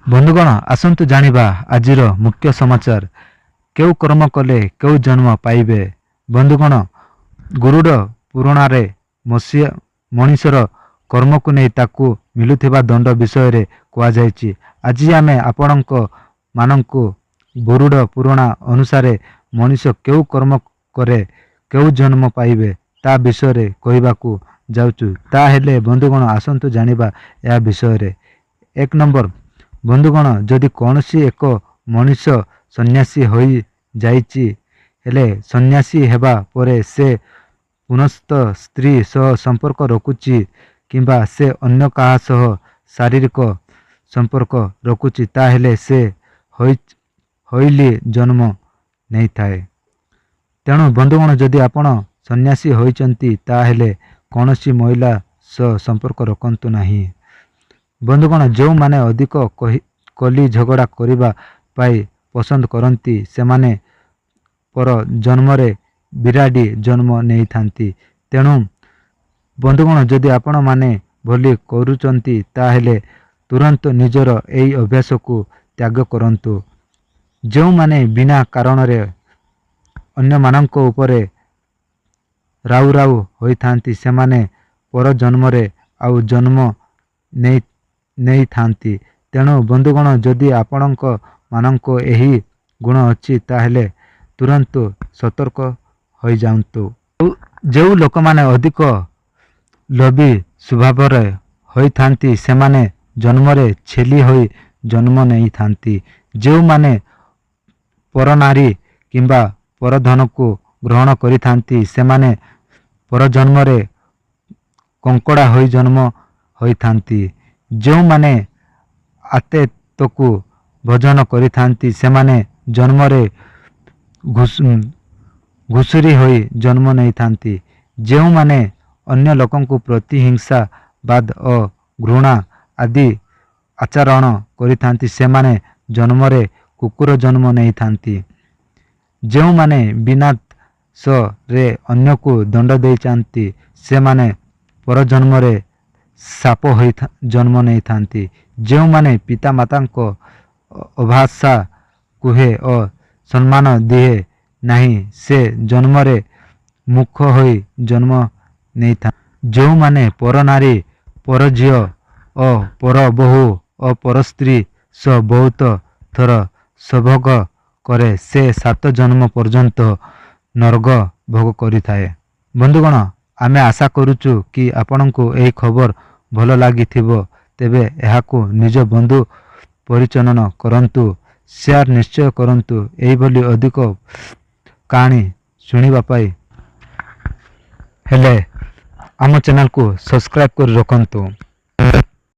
ବନ୍ଧୁଗଣ ଆସନ୍ତୁ ଜାଣିବା ଆଜିର ମୁଖ୍ୟ ସମାଚାର। କେଉଁ କର୍ମ କଲେ କେଉଁ ଜନ୍ମ ପାଇବେ। ବନ୍ଧୁଗଣ, ଗରୁଡ଼ ପୁରାଣରେ ମଣିଷର କର୍ମକୁ ନେଇ ତାକୁ ମିଳୁଥିବା ଦଣ୍ଡ ବିଷୟରେ କୁହାଯାଇଛି। ଆଜି ଆମେ ଆପଣଙ୍କ ମାନଙ୍କୁ ଗରୁଡ଼ ପୁରାଣ ଅନୁସାରେ ମଣିଷ କେଉଁ କର୍ମ କରେ କେଉଁ ଜନ୍ମ ପାଇବେ ତା ବିଷୟରେ କହିବାକୁ ଯାଉଛୁ। ତାହେଲେ ବନ୍ଧୁଗଣ ଆସନ୍ତୁ ଜାଣିବା ଏହା ବିଷୟରେ। 1 ନମ୍ବର, ବନ୍ଧୁଗଣ, ଯଦି କୌଣସି ଏକ ମଣିଷ ସନ୍ନ୍ୟାସୀ ହୋଇଯାଇଛି, ହେଲେ ସନ୍ନ୍ୟାସୀ ହେବା ପରେ ସେ ପୁନଃସ୍ଥ ସ୍ତ୍ରୀ ସହ ସମ୍ପର୍କ ରଖୁଛି କିମ୍ବା ସେ ଅନ୍ୟ କାହା ସହ ଶାରୀରିକ ସମ୍ପର୍କ ରଖୁଛି, ତାହେଲେ ସେ ହଇଲି ଜନ୍ମ ନେଇଥାଏ। ତେଣୁ ବନ୍ଧୁଗଣ, ଯଦି ଆପଣ ସନ୍ନ୍ୟାସୀ ହୋଇଛନ୍ତି ତାହେଲେ କୌଣସି ମହିଳା ସହ ସମ୍ପର୍କ ରଖନ୍ତୁ ନାହିଁ। ବନ୍ଧୁଗଣ, ଯେଉଁମାନେ ଅଧିକ କଳି ଝଗଡ଼ା କରିବା ପାଇଁ ପସନ୍ଦ କରନ୍ତି ସେମାନେ ପର ଜନ୍ମରେ ବିରାଡ଼ି ଜନ୍ମ ନେଇଥାନ୍ତି। ତେଣୁ ବନ୍ଧୁଗଣ, ଯଦି ଆପଣମାନେ ଭୁଲ କରୁଛନ୍ତି ତାହେଲେ ତୁରନ୍ତ ନିଜର ଏହି ଅଭ୍ୟାସକୁ ତ୍ୟାଗ କରନ୍ତୁ। ଯେଉଁମାନେ ବିନା କାରଣରେ ଅନ୍ୟମାନଙ୍କ ଉପରେ ରାଉ ରାଉ ହୋଇଥାନ୍ତି ସେମାନେ ପର ଜନ୍ମରେ ଆଉ ଜନ୍ମ ନେଇଥାନ୍ତି। ତେଣୁ ବନ୍ଧୁଗଣ, ଯଦି ଆପଣଙ୍କ ମାନଙ୍କ ଏହି ଗୁଣ ଅଛି ତାହେଲେ ତୁରନ୍ତ ସତର୍କ ହୋଇଯାଆନ୍ତୁ। ଯେଉଁ ଲୋକମାନେ ଅଧିକ ଲୋଭୀ ସ୍ୱଭାବର ହୋଇଥାନ୍ତି ସେମାନେ ଜନ୍ମରେ ଛେଳି ହୋଇ ଜନ୍ମ ନେଇଥାନ୍ତି। ଯେଉଁମାନେ ପରନାରୀ କିମ୍ବା ପରଧନକୁ ଗ୍ରହଣ କରିଥାନ୍ତି ସେମାନେ ପରଜନ୍ମରେ କଙ୍କଡ଼ା ହୋଇ ଜନ୍ମ ହୋଇଥାନ୍ତି। ଯେଉଁମାନେ ଆତେତକୁ ଭୋଜନ କରିଥାନ୍ତି ସେମାନେ ଜନ୍ମରେ ଘୁଷୁରୀ ହୋଇ ଜନ୍ମ ନେଇଥାନ୍ତି। ଯେଉଁମାନେ ଅନ୍ୟ ଲୋକଙ୍କୁ ପ୍ରତି ହିଂସା ବାଦ ଓ ଘୃଣା ଆଦି ଆଚରଣ କରିଥାନ୍ତି ସେମାନେ ଜନ୍ମରେ କୁକୁର ଜନ୍ମ ନେଇଥାନ୍ତି। ଯେଉଁମାନେ ବିନାଶରେ ଅନ୍ୟକୁ ଦଣ୍ଡ ଦେଇଥାନ୍ତି ସେମାନେ ପରଜନ୍ମରେ ସାପ ହୋଇ ଜନ୍ମ ନେଇଥାନ୍ତି। ଯେଉଁମାନେ ପିତାମାତାଙ୍କ ଅଭାଷା କୁହେ ଓ ସମ୍ମାନ ଦିଏ ନାହିଁ ସେ ଜନ୍ମରେ ମୂକ ହୋଇ ଜନ୍ମ ନେଇଥାନ୍ତି। ଯେଉଁମାନେ ପରନାରୀ, ପରଝିଅ ଓ ପରବୋହୂ ଓ ପରସ୍ତ୍ରୀ ସହ ବହୁତ ଥର ସଂଭୋଗ କରେ ସେ 7 ଜନ୍ମ ପର୍ଯ୍ୟନ୍ତ ନରକ ଭୋଗ କରିଥାଏ। ବନ୍ଧୁଗଣ, ଆମେ ଆଶା କରୁଛୁ କି ଆପଣଙ୍କୁ ଏହି ଖବର ଭଲ ଲାଗିଥିବ। ତେବେ ଏହାକୁ ନିଜ ବନ୍ଧୁ ପରିଜନ କରନ୍ତୁ, ସେୟାର ନିଶ୍ଚୟ କରନ୍ତୁ। ଏହିଭଳି ଅଧିକ କାହାଣୀ ଶୁଣିବା ପାଇଁ ହେଲେ ଆମ ଚ୍ୟାନେଲକୁ ସବସ୍କ୍ରାଇବ କରି ରଖନ୍ତୁ।